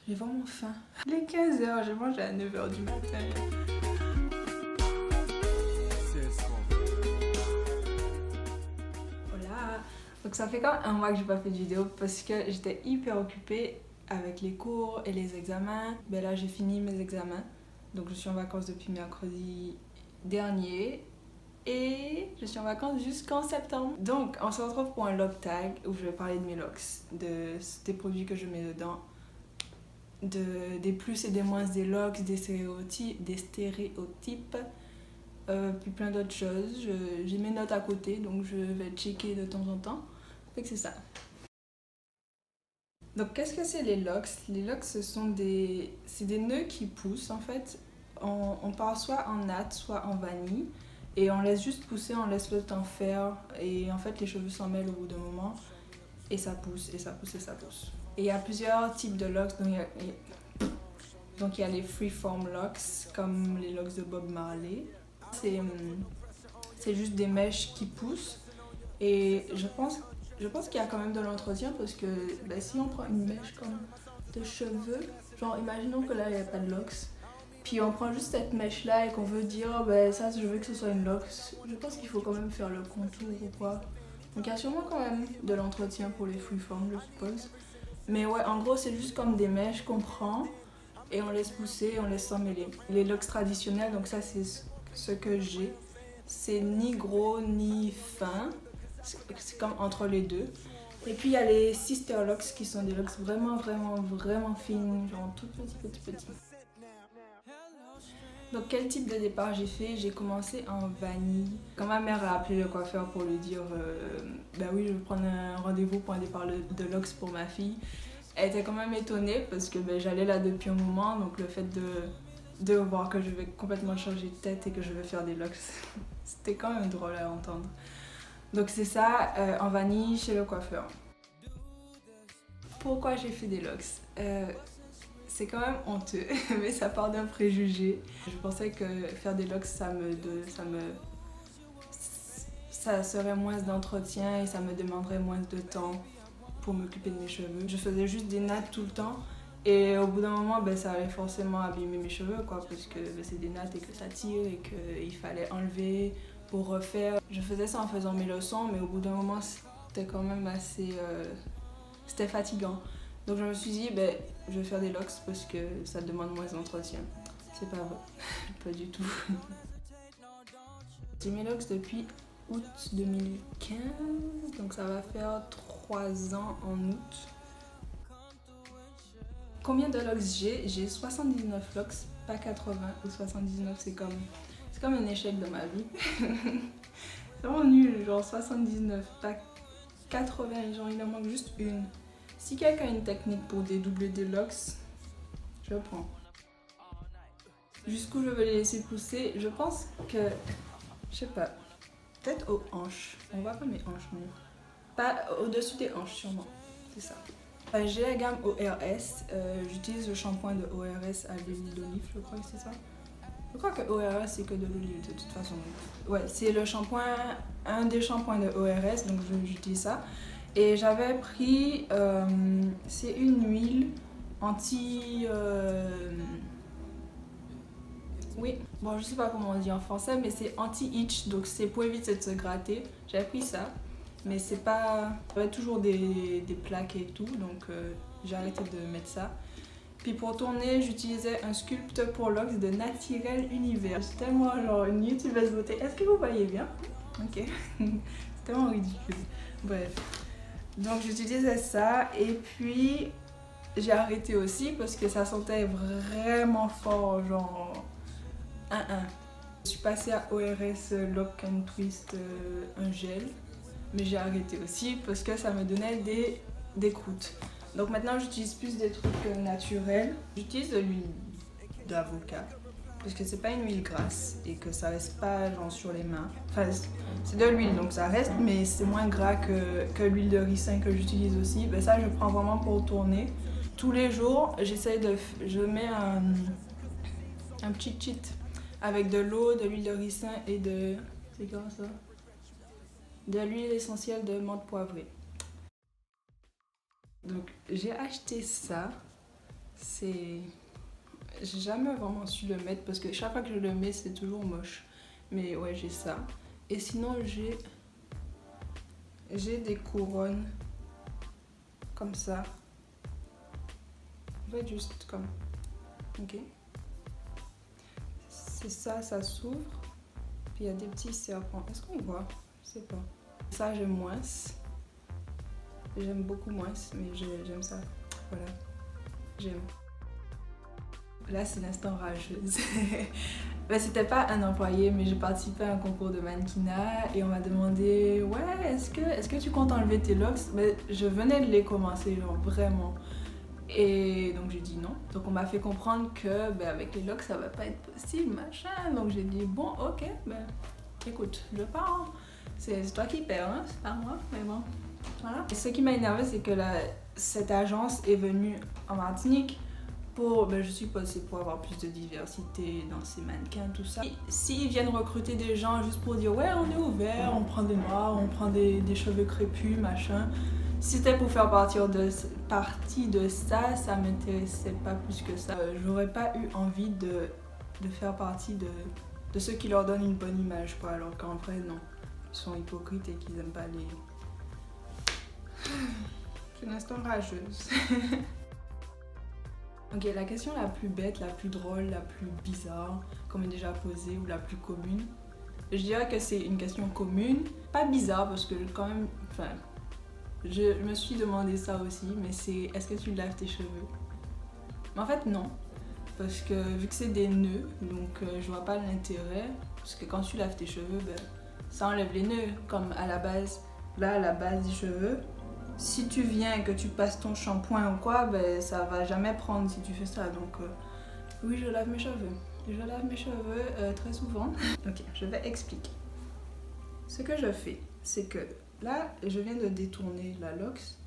J'ai vraiment faim. Il est 15h, j'ai mangé à 9h du matin. Voilà. Donc ça fait quand même un mois que j'ai pas fait de vidéo parce que j'étais hyper occupée avec les cours et les examens. Ben là j'ai fini mes examens. Donc je suis en vacances depuis mercredi dernier. Et je suis en vacances jusqu'en septembre. Donc on se retrouve pour un lock tag où je vais parler de mes locks, des produits que je mets dedans, des plus et des moins des locks, des stéréotypes, puis plein d'autres choses. J'ai mes notes à côté, donc je vais checker de temps en temps. Fait que c'est ça. Donc qu'est-ce que c'est les locks? Les locks, c'est des nœuds qui poussent en fait. On part soit en natte, soit en vanille. Et on laisse juste pousser, on laisse le temps faire. Et en fait, les cheveux s'en mêlent au bout d'un moment. Et ça pousse, et ça pousse, et ça pousse. Et il y a plusieurs types de locks. Donc il y a les freeform locks, comme les locks de Bob Marley. C'est juste des mèches qui poussent. Et je pense qu'il y a quand même de l'entretien parce que bah, si on prend une mèche comme de cheveux, genre imaginons que là il n'y a pas de locks, puis on prend juste cette mèche là et qu'on veut dire oh, bah, ça je veux que ce soit une locks, je pense qu'il faut quand même faire le contour ou quoi. Donc il y a sûrement quand même de l'entretien pour les freeform je suppose. Mais ouais, en gros c'est juste comme des mèches qu'on prend et on laisse pousser, on laisse s'emmêler. Les locks traditionnels, donc ça c'est ce que j'ai, c'est ni gros ni fin. C'est comme entre les deux. Et puis il y a les sister locks qui sont des locks vraiment fines, genre tout petit. Donc quel type de départ j'ai fait? J'ai commencé en vanille. Quand ma mère a appelé le coiffeur pour lui dire ben oui je vais prendre un rendez-vous pour un départ de locks pour ma fille, elle était quand même étonnée parce que ben, j'allais là depuis un moment, donc le fait de voir que je vais complètement changer de tête et que je vais faire des locks, c'était quand même drôle à entendre. Donc c'est ça, en vanille chez le coiffeur. Pourquoi j'ai fait des locks? C'est quand même honteux, mais ça part d'un préjugé. Je pensais que faire des locks, ça serait moins d'entretien et ça me demanderait moins de temps pour m'occuper de mes cheveux. Je faisais juste des nattes tout le temps et au bout d'un moment, ben, ça allait forcément abîmer mes cheveux, quoi, parce que ben, c'est des nattes et que ça tire et qu'il fallait enlever pour refaire. Je faisais ça en faisant mes leçons, mais au bout d'un moment, c'était quand même assez... c'était fatigant. Donc je me suis dit, ben, je vais faire des locks parce que ça demande moins d'entretien. C'est pas vrai, pas du tout. J'ai mes locks depuis août 2015, donc ça va faire 3 ans en août. Combien de locks j'ai? J'ai 79 locks, pas 80 ou 79, c'est comme un échec de ma vie. C'est vraiment nul, genre 79, pas 80, genre il en manque juste une. Si quelqu'un a une technique pour dédoubler des locks, je prends. Jusqu'où je vais les laisser pousser, je pense que, je sais pas, peut-être aux hanches. On voit pas mes hanches, non. Pas au-dessus des hanches sûrement, c'est ça. J'ai la gamme ORS, j'utilise le shampoing de ORS à l'huile d'olive, je crois que c'est ça. Je crois que ORS c'est que de l'olive de toute façon. Ouais, c'est le shampoing, un des shampoings de ORS, donc j'utilise ça. Et j'avais pris, c'est une huile anti... oui, bon je sais pas comment on dit en français, mais c'est anti-itch, donc c'est pour éviter de se gratter. J'avais pris ça, mais c'est pas... J'avais toujours des plaques et tout, donc j'ai arrêté de mettre ça. Puis pour tourner, j'utilisais un sculpte pour locks de Naturel Univers. C'est tellement genre une youtubeuse beauté. Est-ce que vous voyez bien? Ok. C'est tellement ridicule. Bref. Donc j'utilisais ça et puis j'ai arrêté aussi parce que ça sentait vraiment fort, genre 1-1. Je suis passée à ORS Lock and Twist un gel, mais j'ai arrêté aussi parce que ça me donnait des croûtes. Donc maintenant j'utilise plus des trucs naturels. J'utilise de l'huile d'avocat parce que c'est pas une huile grasse et que ça reste pas genre sur les mains. Enfin c'est de l'huile donc ça reste, mais c'est moins gras que l'huile de ricin que j'utilise aussi. Ben ça je prends vraiment pour tourner. Tous les jours je mets un petit cheat avec de l'eau, de l'huile de ricin et de... c'est quoi ça? De l'huile essentielle de menthe poivrée. Donc j'ai acheté ça c'est... J'ai jamais vraiment su le mettre parce que chaque fois que je le mets, c'est toujours moche. Mais ouais, j'ai ça. Et sinon, j'ai des couronnes comme ça. En fait, juste comme... Ok. C'est ça, ça s'ouvre. Puis il y a des petits serpents. Est-ce qu'on voit? Je sais pas. Ça, j'aime moins. J'aime beaucoup moins, mais j'aime ça. Voilà. J'aime. Là, c'est l'instant rageuse. Ben, c'était pas un employé, mais j'ai participé à un concours de mannequinat et on m'a demandé ouais, est-ce que tu comptes enlever tes locks? Ben, je venais de les commencer, genre vraiment. Et donc j'ai dit non. Donc on m'a fait comprendre que ben, avec les locks ça va pas être possible, machin. Donc j'ai dit bon, ok, ben écoute, je pars. Hein. C'est toi qui perds, hein? C'est pas moi, mais bon. Voilà. Et ce qui m'a énervé, c'est que cette agence est venue en Martinique pour, ben, je suppose c'est pour avoir plus de diversité dans ces mannequins, tout ça. S'ils viennent recruter des gens juste pour dire ouais, on est ouvert, on prend des noirs, on prend des cheveux crépus, machin. Si c'était pour faire partie de ça, ça m'intéressait pas plus que ça. J'aurais pas eu envie de faire partie de ceux qui leur donnent une bonne image, quoi, alors qu'en vrai, non. Ils sont hypocrites et qu'ils aiment pas les... C'est une instant rageuse. Ok, la question la plus bête, la plus drôle, la plus bizarre qu'on m'ait déjà posée ou la plus commune, je dirais que c'est une question commune. Pas bizarre parce que quand même... Enfin, je me suis demandé ça aussi, mais c'est est-ce que tu laves tes cheveux? Mais en fait non, parce que vu que c'est des nœuds, donc je vois pas l'intérêt, parce que quand tu laves tes cheveux, ben, ça enlève les nœuds, comme à la base, là à la base des cheveux. Si tu viens et que tu passes ton shampoing ou quoi, ben, ça va jamais prendre si tu fais ça, donc oui, je lave mes cheveux. Je lave mes cheveux très souvent. Ok, je vais expliquer. Ce que je fais, c'est que là, je viens de détourner la lox.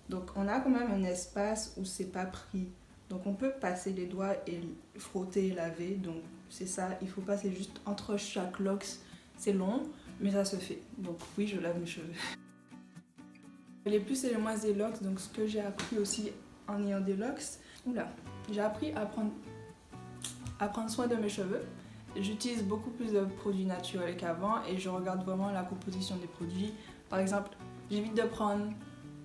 Donc, on a quand même un espace où c'est pas pris. Donc, on peut passer les doigts et frotter et laver. Donc, c'est ça. Il faut passer juste entre chaque lox. C'est long, mais ça se fait. Donc, oui, je lave mes cheveux. Les plus et les moins des locks. Donc, ce que j'ai appris aussi en ayant des locks. Oula, j'ai appris à prendre soin de mes cheveux. J'utilise beaucoup plus de produits naturels qu'avant et je regarde vraiment la composition des produits. Par exemple, j'évite de prendre...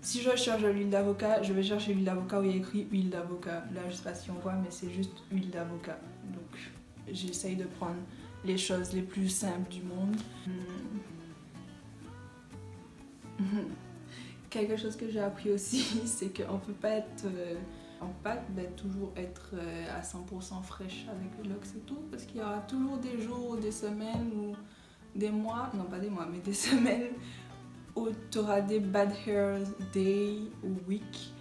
Si je cherche de l'huile d'avocat, je vais chercher l'huile d'avocat où il y a écrit huile d'avocat. Là, je sais pas si on voit, mais c'est juste huile d'avocat. Donc, j'essaye de prendre les choses les plus simples du monde. Quelque chose que j'ai appris aussi, c'est qu'on peut pas être... en pâte, toujours être à 100% fraîche avec les locks et tout, parce qu'il y aura toujours des jours, des semaines ou des mois, non pas des mois, mais des semaines où tu auras des bad hair day ou week,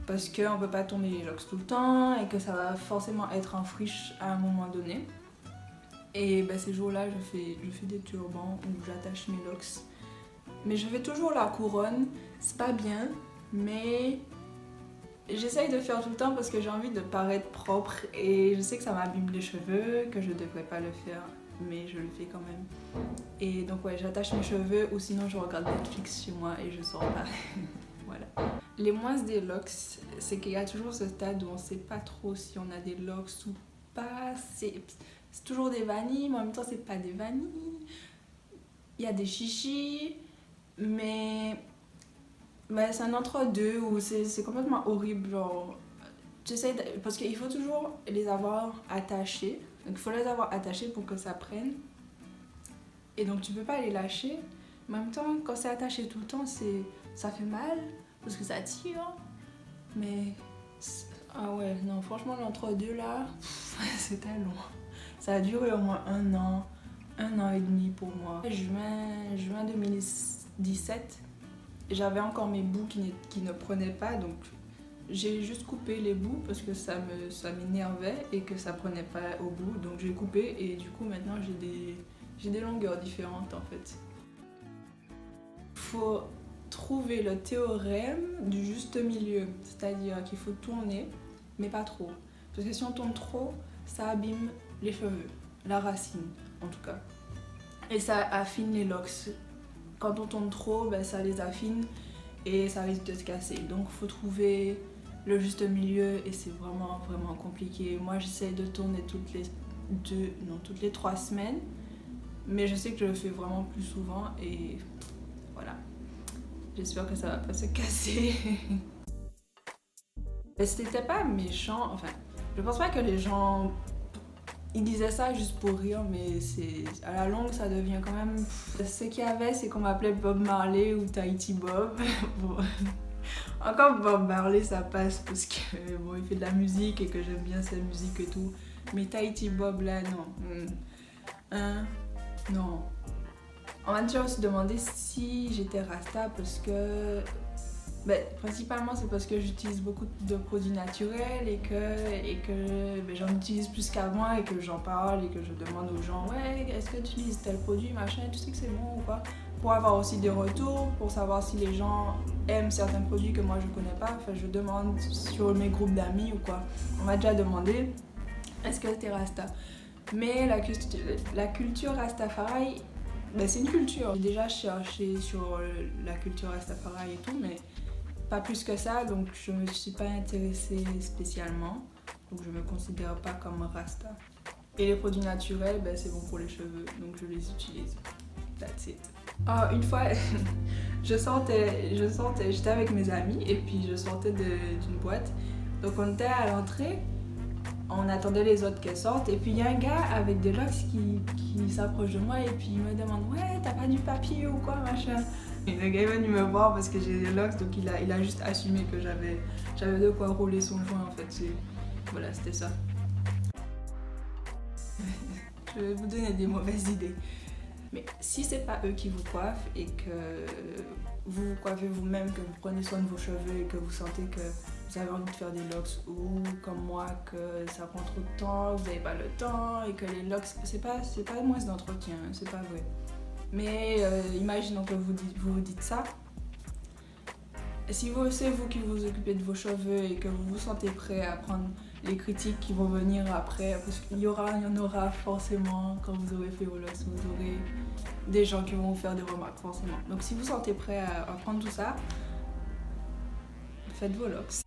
parce qu'on peut pas tourner les locks tout le temps et que ça va forcément être en friche à un moment donné. Et ben, ces jours-là, je fais des turbans où j'attache mes locks. Mais je fais toujours la couronne, c'est pas bien, mais... J'essaye de faire tout le temps parce que j'ai envie de paraître propre et je sais que ça m'abîme les cheveux, que je devrais pas le faire, mais je le fais quand même. Et donc ouais, j'attache mes cheveux ou sinon je regarde Netflix chez moi et je sors pas. Voilà. Les moins des locks, c'est qu'il y a toujours ce stade où on sait pas trop si on a des locks ou pas. C'est toujours des vanilles, mais en même temps c'est pas des vanilles. Il y a des chichis, mais... Bah, c'est un entre-deux où c'est complètement horrible, genre... Parce qu'il faut toujours les avoir attachés. Donc il faut les avoir attachés pour que ça prenne. Et donc tu peux pas les lâcher. En même temps, quand c'est attaché tout le temps, ça fait mal. Parce que ça tire. Mais... Ah ouais, non, franchement, l'entre-deux là, c'était long. Ça a duré au moins 1 an et demi pour moi. Juin 2017. J'avais encore mes bouts qui ne prenaient pas, donc j'ai juste coupé les bouts parce que ça m'énervait et que ça prenait pas au bout, donc j'ai coupé et du coup maintenant j'ai des longueurs différentes en fait. Il faut trouver le théorème du juste milieu, c'est-à-dire qu'il faut tourner, mais pas trop. Parce que si on tourne trop, ça abîme les cheveux, la racine en tout cas, et ça affine les locks. Quand on tourne trop, ben, ça les affine et ça risque de se casser. Donc il faut trouver le juste milieu et c'est vraiment vraiment compliqué. Moi j'essaie de tourner toutes les 3 semaines, mais je sais que je le fais vraiment plus souvent et voilà. J'espère que ça va pas se casser. Et c'était pas méchant, enfin, je pense pas que les gens ils disaient ça juste pour rire, mais c'est à la longue ça devient quand même. Ce qu'il y avait, c'est qu'on m'appelait Bob Marley ou Tahiti Bob. Bon. Encore Bob Marley ça passe parce que bon, il fait de la musique et que j'aime bien sa musique et tout. Mais Tahiti Bob là, non. Non. On m'a déjà aussi demandé si j'étais rasta parce que. Principalement c'est parce que j'utilise beaucoup de produits naturels et que j'en utilise plus qu'avant et que j'en parle et que je demande aux gens ouais est-ce que tu utilises tel produit machin, tu sais que c'est bon ou pas, pour avoir aussi des retours, pour savoir si les gens aiment certains produits que moi je connais pas. Enfin je demande sur mes groupes d'amis ou quoi. On m'a déjà demandé est-ce que t'es rasta, mais la culture rastafari c'est une culture. J'ai déjà cherché sur la culture rastafari et tout, mais pas plus que ça, donc je me suis pas intéressée spécialement, donc je me considère pas comme rasta. Et les produits naturels, c'est bon pour les cheveux, donc je les utilise. That's it. Une fois, j'étais avec mes amis et puis je sortais d'une boîte, donc on était à l'entrée, on attendait les autres qu'elles sortent et puis il y a un gars avec des locks qui s'approche de moi et puis il me demande ouais t'as pas du papier ou quoi machin. Et le gars est venu me voir parce que j'ai des locks, donc il a juste assumé que j'avais de quoi rouler son joint en fait. Voilà, c'était ça. Je vais vous donner des mauvaises idées. Mais si c'est pas eux qui vous coiffent et que vous vous coiffez vous-même, que vous prenez soin de vos cheveux et que vous sentez que vous avez envie de faire des locks ou comme moi que ça prend trop de temps, vous n'avez pas le temps et que les locks c'est pas moins d'entretien, c'est pas vrai. Mais imaginons que vous vous dites ça. Si c'est vous qui vous occupez de vos cheveux et que vous vous sentez prêt à prendre les critiques qui vont venir après, parce qu'il y en aura forcément quand vous aurez fait vos locks, vous aurez des gens qui vont vous faire des remarques forcément. Donc si vous sentez prêt à prendre tout ça, faites vos locks.